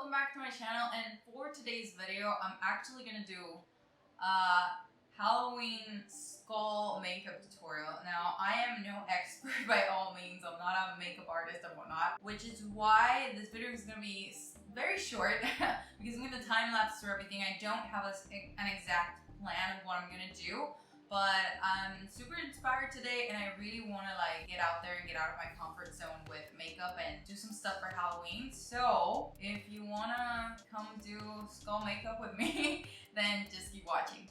welcome back to my channel, and for today's video I'm actually gonna do Halloween skull makeup tutorial. Now I am no expert by all means, I'm not a makeup artist and whatnot, which is why this video is gonna be very short because I'm gonna time lapse through everything. I don't have an exact plan of what I'm gonna do, but I'm super inspired today and I really want to like get out there and get out of my comfort zone with makeup and do some stuff for Halloween. So if you want to come do skull makeup with me, then just keep watching.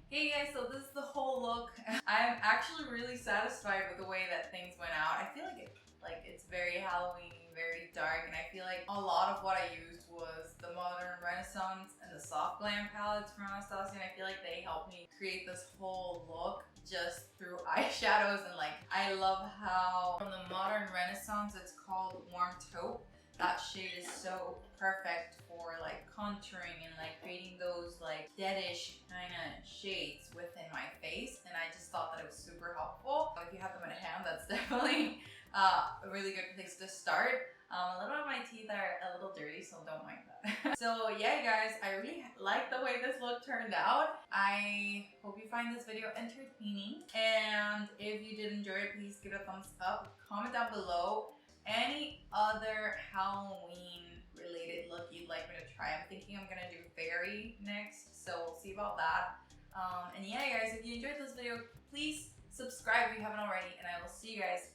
Hey guys, so this is the whole look. I'm actually really satisfied with the way that things went out. I feel like it's very Halloween, very dark, and I feel like a lot of what I used was the Modern Renaissance and the Soft Glam palettes from Anastasia, and I feel like they helped me create this whole look just through eyeshadows. And like, I love how from the Modern Renaissance it's called Warm Taupe. That shade is so perfect for like contouring and like creating those like deadish kind of shades within my face, and I just thought that it was super helpful. If you have them in hand, that's definitely a really good place to start. A little bit of my teeth are a little dirty, so don't mind that. So yeah guys, I really like the way this look turned out. I hope you find this video entertaining, and if you did enjoy it, please give it a thumbs up. Comment down below any other Halloween related look you'd like me to try. I'm thinking I'm gonna do fairy next, so we'll see about that. And yeah guys, if you enjoyed this video, please subscribe if you haven't already, and I will see you guys